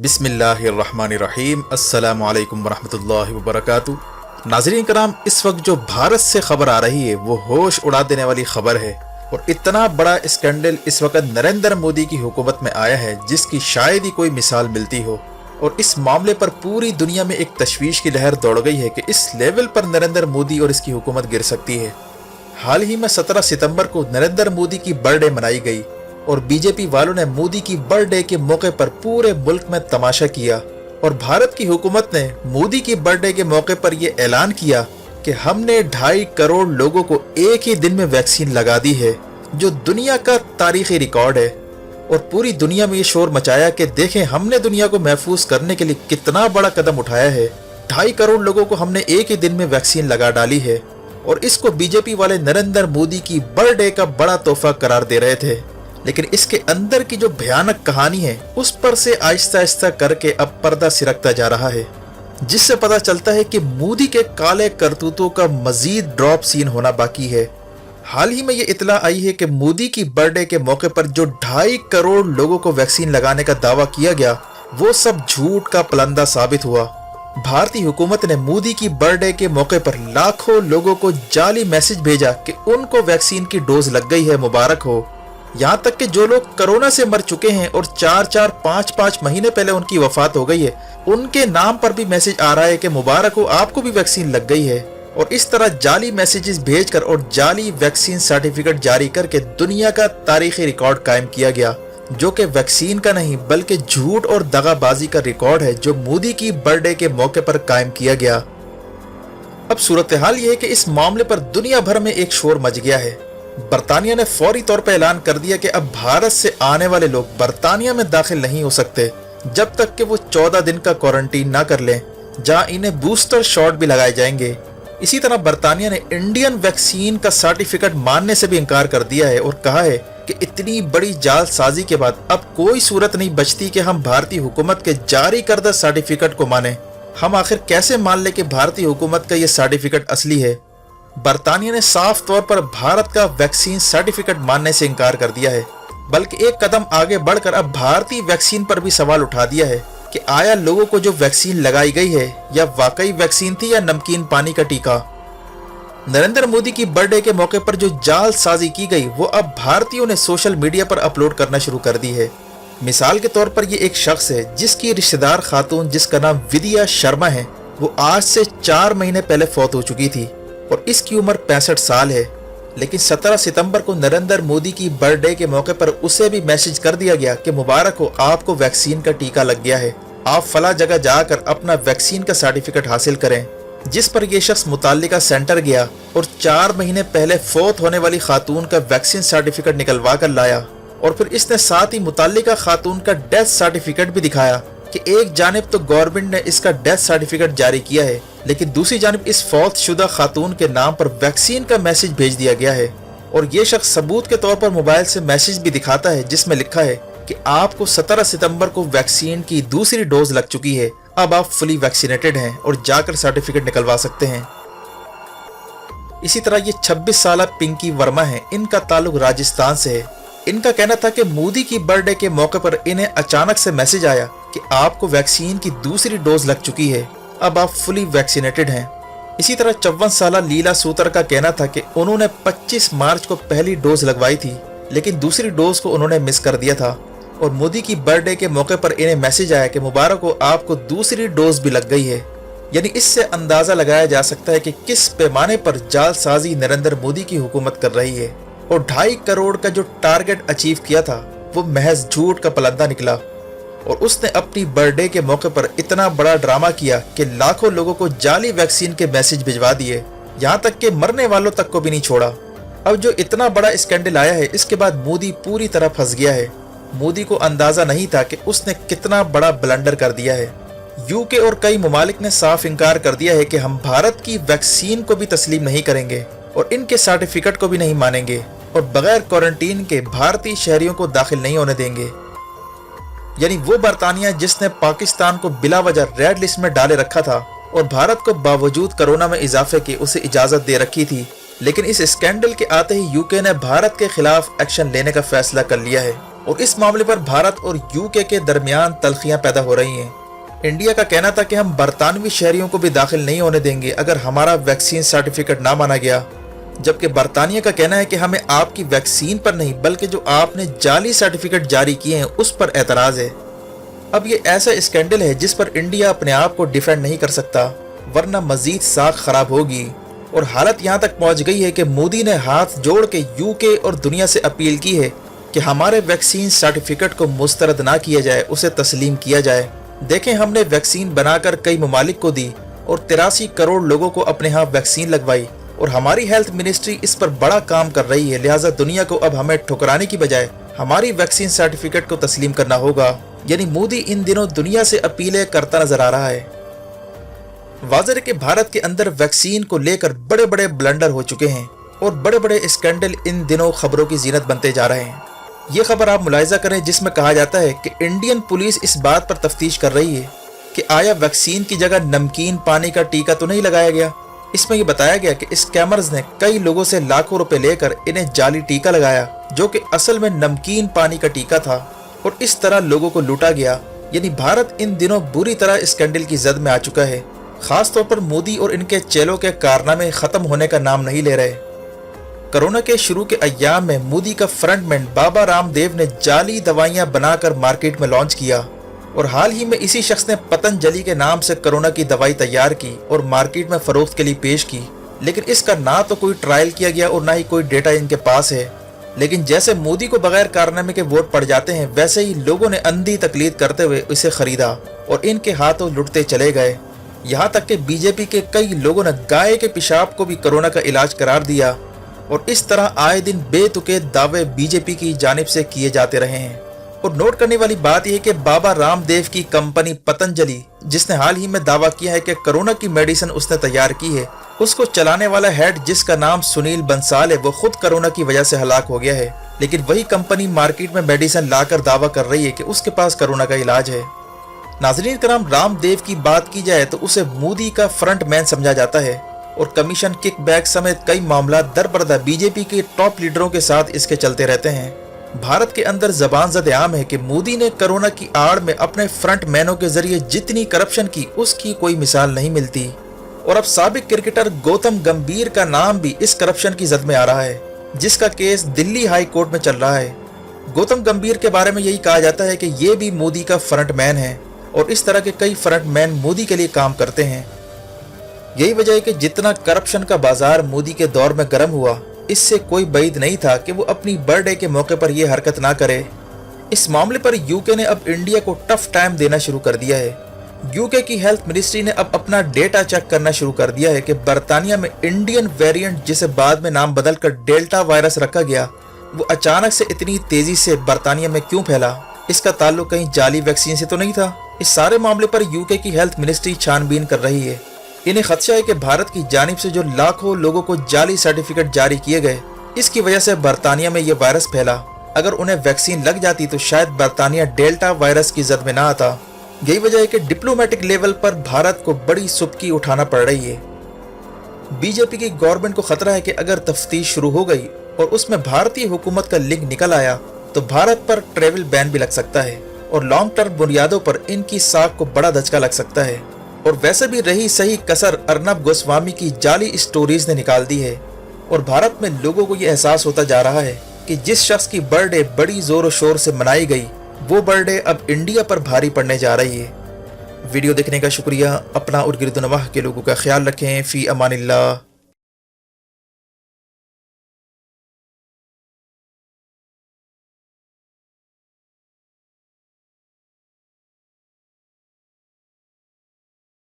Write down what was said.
बिस्मिल्लाहिर्रहमानिर्रहीम। अस्सलामु अलैकुम वरहमतुल्लाहि वबरकातुहू। नाज़रीन कराम, इस वक्त जो भारत से खबर आ रही है वो होश उड़ा देने वाली खबर है और इतना बड़ा स्कैंडल इस वक्त नरेंद्र मोदी की हुकूमत में आया है जिसकी शायद ही कोई मिसाल मिलती हो। और इस मामले पर पूरी दुनिया में एक तशवीश की लहर दौड़ गई है कि इस लेवल पर नरेंद्र मोदी और इसकी हुकूमत गिर सकती है। हाल ही में 17 सितंबर को नरेंद्र मोदी की बर्थडे मनाई गई और बीजेपी वालों ने मोदी की बर्थडे के मौके पर पूरे मुल्क में तमाशा किया और भारत की हुकूमत ने मोदी की बर्थडे के मौके पर यह ऐलान किया कि हमने 2.5 करोड़ लोगों को एक ही दिन में वैक्सीन लगा दी है, जो दुनिया का तारीखी रिकॉर्ड है। और पूरी दुनिया में ये शोर मचाया कि देखें हमने दुनिया को महफूज करने के लिए कितना बड़ा कदम उठाया है। 2.5 करोड़ लोगों को हमने एक ही दिन में वैक्सीन लगा डाली है और इसको बीजेपी वाले नरेंद्र मोदी की बर्थडे का बड़ा तोहफा करार दे रहे थे। लेकिन इसके अंदर की जो भयानक कहानी है उस पर से आहिस्ता आहिस्ता करके अब पर्दा सिरकता जा रहा है, जिससे पता चलता है कि मोदी के काले करतूतों का मजीद ड्रॉप सीन होना बाकी है। हाल ही में ये इतला आई है कि मोदी की बर्थडे के मौके पर जो 2.5 करोड़ लोगों को वैक्सीन लगाने का दावा किया गया वो सब झूठ का पलंदा साबित हुआ। भारतीय हुकूमत ने मोदी की बर्थडे के मौके पर लाखों लोगों को जाली मैसेज भेजा कि उनको वैक्सीन की डोज लग गई है, मुबारक हो। यहाँ तक कि जो लोग कोरोना से मर चुके हैं और 4-4, 5-5 महीने पहले उनकी वफात हो गई है, उनके नाम पर भी मैसेज आ रहा है कि मुबारक हो, आपको भी वैक्सीन लग गई है। और इस तरह जाली मैसेजेस भेजकर और जाली वैक्सीन सर्टिफिकेट जारी करके दुनिया का तारीखी रिकॉर्ड कायम किया गया, जो कि वैक्सीन का नहीं बल्कि झूठ और दगाबाजी का रिकॉर्ड है जो मोदी की बर्थडे के मौके पर कायम किया गया। अब सूरत हाल ये है कि इस मामले पर दुनिया भर में एक शोर मच गया है। बरतानिया ने फौरी तौर पर ऐलान कर दिया कि अब भारत से आने वाले लोग बरतानिया में दाखिल नहीं हो सकते जब तक कि वो 14 दिन का क्वारंटीन ना कर लें, जहां इन्हें बूस्टर शॉट भी लगाए जाएंगे। इसी तरह बरतानिया ने इंडियन वैक्सीन का सर्टिफिकेट मानने से भी इनकार कर दिया है और कहा है कि इतनी बड़ी जालसाजी के बाद अब कोई सूरत नहीं बचती कि हम भारतीय हुकूमत के जारी करदा सर्टिफिकेट को माने। हम आखिर कैसे मान ले कि भारतीय हुकूमत का ये सर्टिफिकेट असली है। बरतानिया ने साफ तौर पर भारत का वैक्सीन सर्टिफिकेट मानने से इनकार कर दिया है, बल्कि एक कदम आगे बढ़कर अब भारतीय वैक्सीन पर भी सवाल उठा दिया है कि आया लोगों को जो वैक्सीन लगाई गई है या वाकई वैक्सीन थी या नमकीन पानी का टीका। नरेंद्र मोदी की बर्थडे के मौके पर जो जालसाजी की गई वो अब भारतीयों ने सोशल मीडिया पर अपलोड करना शुरू कर दी है। मिसाल के तौर पर ये एक शख्स है जिसकी रिश्तेदार खातून जिसका नाम विद्या शर्मा है, वो आज से 4 महीने पहले फौत हो चुकी थी और इसकी उम्र 65 साल है। लेकिन 17 सितंबर को नरेंद्र मोदी की बर्थडे के मौके पर उसे भी मैसेज कर दिया गया कि मुबारक हो, आपको वैक्सीन का टीका लग गया है, आप फला जगह जाकर अपना वैक्सीन का सर्टिफिकेट हासिल करें। जिस पर यह शख्स मुताल्लिका सेंटर गया और 4 महीने पहले फौत होने वाली खातून का वैक्सीन सर्टिफिकेट निकलवा कर लाया और फिर इसने साथ ही मुताल्लिका खातून का डेथ सर्टिफिकेट भी दिखाया कि एक जानिब तो गवर्नमेंट ने इसका डेथ सर्टिफिकेट जारी किया है, लेकिन दूसरी जानिब इस फौत शुदा खातून के नाम पर वैक्सीन का मैसेज भेज दिया गया है। और ये शख्स सबूत के तौर पर मोबाइल से मैसेज भी दिखाता है जिसमें लिखा है कि आपको 17 सितंबर को वैक्सीन की दूसरी डोज लग चुकी है, अब आप फुली वैक्सीनेटेड हैं और जाकर सर्टिफिकेट निकलवा सकते हैं। इसी तरह ये 26 साल पिंकी वर्मा है, इनका ताल्लुक राजस्थान से है। इनका कहना था कि मोदी की बर्थडे के मौके पर इन्हें अचानक से मैसेज आया कि आपको वैक्सीन की दूसरी डोज लग चुकी है, अब आप फुली वैक्सीनेटेड हैं। इसी तरह 54 साल लीला सूतर का कहना था कि उन्होंने 25 मार्च को पहली डोज लगवाई थी, लेकिन दूसरी डोज को उन्होंने मिस कर दिया था और मोदी की बर्थडे के मौके पर इन्हें मैसेज आया कि मुबारक हो, आपको दूसरी डोज भी लग गई है। यानी इससे अंदाजा लगाया जा सकता है कि किस पैमाने पर जालसाजी नरेंद्र मोदी की हुकूमत कर रही है। और 2.5 करोड़ का जो टारगेट अचीव किया था वो महज झूठ का पलंदा निकला और उसने अपनी बर्थडे के मौके पर इतना बड़ा ड्रामा किया कि लाखों लोगों को जाली वैक्सीन के मैसेज भिजवा दिए, यहाँ तक कि मरने वालों तक को भी नहीं छोड़ा। अब जो इतना बड़ा स्कैंडल आया है इसके बाद मोदी पूरी तरह फंस गया है। मोदी को अंदाजा नहीं था कि उसने कितना बड़ा ब्लंडर कर दिया है। यूके और कई ममालिक ने साफ इनकार कर दिया है कि हम भारत की वैक्सीन को भी तस्लीम नहीं करेंगे और इनके सर्टिफिकेट को भी नहीं मानेंगे और बगैर क्वारंटीन के भारतीय शहरियों को दाखिल नहीं होने देंगे। यानी वो बरतानिया जिसने पाकिस्तान को बिला वजह रेड लिस्ट में डाले रखा था और भारत को बावजूद कोरोना में इजाफे के उसे इजाजत दे रखी थी, लेकिन इस स्कैंडल के आते ही यूके ने भारत के खिलाफ एक्शन लेने का फैसला कर लिया है। और इस मामले पर भारत और यूके के दरमियान तल्खियां पैदा हो रही हैं। इंडिया का कहना था कि हम बरतानवी शहरियों को भी दाखिल नहीं होने देंगे अगर हमारा वैक्सीन सर्टिफिकेट ना माना गया, जबकि बरतानिया का कहना है कि हमें आपकी वैक्सीन पर नहीं बल्कि जो आपने जाली सर्टिफिकेट जारी किए हैं उस पर एतराज़ है। अब ये ऐसा स्कैंडल है जिस पर इंडिया अपने आप को डिफेंड नहीं कर सकता, वरना मजीद साख खराब होगी। और हालत यहाँ तक पहुँच गई है कि मोदी ने हाथ जोड़ के यूके और दुनिया से अपील की है कि हमारे वैक्सीन सर्टिफिकेट को मुस्तरद ना किया जाए, उसे तस्लीम किया जाए। देखें, हमने वैक्सीन बनाकर कई ममालिक को दी और 83 करोड़ लोगों को अपने यहाँ वैक्सीन लगवाई और हमारी हेल्थ मिनिस्ट्री इस पर बड़ा काम कर रही है। लिहाजा दुनिया को अब हमें ठुकराने की बजाय हमारी वैक्सीन सर्टिफिकेट को तस्लीम करना होगा। यानी मोदी इन दिनों दुनिया से अपीलें करता नजर आ रहा है। वाज़ेह है कि भारत के अंदर वैक्सीन को लेकर बड़े बड़े ब्लंडर हो चुके हैं और बड़े बड़े स्कैंडल इन दिनों खबरों की जीनत बनते जा रहे हैं। ये खबर आप मुलाहिजा करें जिसमें कहा जाता है कि इंडियन पुलिस इस बात पर तफ्तीश कर रही है कि आया वैक्सीन की जगह नमकीन पानी का टीका तो नहीं लगाया गया। इसमें यह बताया गया कि स्कैमर्स ने कई लोगों से लाखों रुपए लेकर इन्हें जाली टीका लगाया जो कि असल में नमकीन पानी का टीका था और इस तरह लोगों को लूटा गया। यानी भारत इन दिनों बुरी तरह स्कैंडल की जद में आ चुका है। खास तौर पर मोदी और इनके चेलों के कारनामे खत्म होने का नाम नहीं ले रहे। कोरोना के शुरू के अय्याम में मोदी का फ्रंटमैन बाबा रामदेव ने जाली दवाइयां बनाकर मार्केट में लॉन्च किया और हाल ही में इसी शख्स ने पतंजलि के नाम से कोरोना की दवाई तैयार की और मार्केट में फरोख्त के लिए पेश की। लेकिन इसका ना तो कोई ट्रायल किया गया और ना ही कोई डेटा इनके पास है। लेकिन जैसे मोदी को बगैर कारनामे के वोट पड़ जाते हैं, वैसे ही लोगों ने अंधी तकलीद करते हुए इसे खरीदा और इनके हाथों लुटते चले गए। यहाँ तक कि बीजेपी के कई लोगों ने गाय के पेशाब को भी कोरोना का इलाज करार दिया और इस तरह आए दिन बेतुके दावे बीजेपी की जानिब से किए जाते रहे हैं। और नोट करने वाली बात यह है कि बाबा रामदेव की कंपनी पतंजलि, जिसने हाल ही में दावा किया है कि कोरोना की मेडिसिन उसने तैयार की है, उसको चलाने वाला हेड जिसका नाम सुनील बंसाल है, वो खुद कोरोना की वजह से हलाक हो गया है। लेकिन वही कंपनी मार्केट में मेडिसिन लाकर दावा कर रही है कि उसके पास कोरोना का इलाज है। नाज़रीन कराम, रामदेव की बात की जाए तो उसे मोदी का फ्रंट मैन समझा जाता है और कमीशन, किकबैक समेत कई मामला दरबरदा बीजेपी के टॉप लीडरों के साथ इसके चलते रहते हैं। भारत के अंदर ज़बान ज़द आम है कि मोदी ने कोरोना की आड़ में अपने फ्रंट मैनों के जरिए जितनी करप्शन की उसकी कोई मिसाल नहीं मिलती। और अब साबिक क्रिकेटर गौतम गंभीर का नाम भी इस करप्शन की जद में आ रहा है, जिसका केस दिल्ली हाई कोर्ट में चल रहा है। गौतम गंभीर के बारे में यही कहा जाता है कि ये भी मोदी का फ्रंट मैन है और इस तरह के कई फ्रंट मैन मोदी के लिए काम करते हैं। यही वजह है कि जितना करप्शन का बाजार मोदी के दौर में गर्म हुआ, इससे कोई बैद नहीं था कि वो अपनी बर्थडे के मौके पर यह हरकत ना करे। इस मामले पर यूके ने अब इंडिया को टफ टाइम देना शुरू कर दिया है। यूके की हेल्थ मिनिस्ट्री ने अब अपना डेटा चेक करना शुरू कर दिया है कि बरतानिया में इंडियन वेरिएंट, जिसे बाद में नाम बदलकर डेल्टा वायरस रखा गया, वो अचानक से इतनी तेजी से बरतानिया में क्यों फैला। इसका ताल्लुक कहीं जाली वैक्सीन से तो नहीं था। इस सारे मामले पर यूके की हेल्थ मिनिस्ट्री छानबीन कर रही है। इन्हें खदशा है कि भारत की जानिब से जो लाखों लोगों को जाली सर्टिफिकेट जारी किए गए, इसकी वजह से बरतानिया में यह वायरस फैला। अगर उन्हें वैक्सीन लग जाती तो शायद बरतानिया डेल्टा वायरस की जद में ना आता। यही वजह है कि डिप्लोमेटिक लेवल पर भारत को बड़ी सुबकी उठाना पड़ रही है। बीजेपी की गवर्नमेंट को खतरा है कि अगर तफ्तीश शुरू हो गई और उसमें भारतीय हुकूमत का लिंक निकल आया तो भारत पर ट्रेवल बैन भी लग सकता है और लॉन्ग टर्म बुनियादों पर इनकी साख को बड़ा धचका लग सकता है। और वैसे भी रही सही कसर अर्नब गोस्वामी की जाली स्टोरीज ने निकाल दी है और भारत में लोगों को यह एहसास होता जा रहा है कि जिस शख्स की बर्थडे बड़ी जोर और शोर से मनाई गई, वो बर्थडे अब इंडिया पर भारी पड़ने जा रही है। वीडियो देखने का शुक्रिया। अपना और गिरदुनवाह के लोगों का ख्याल रखें। फी अमानिल्लाह।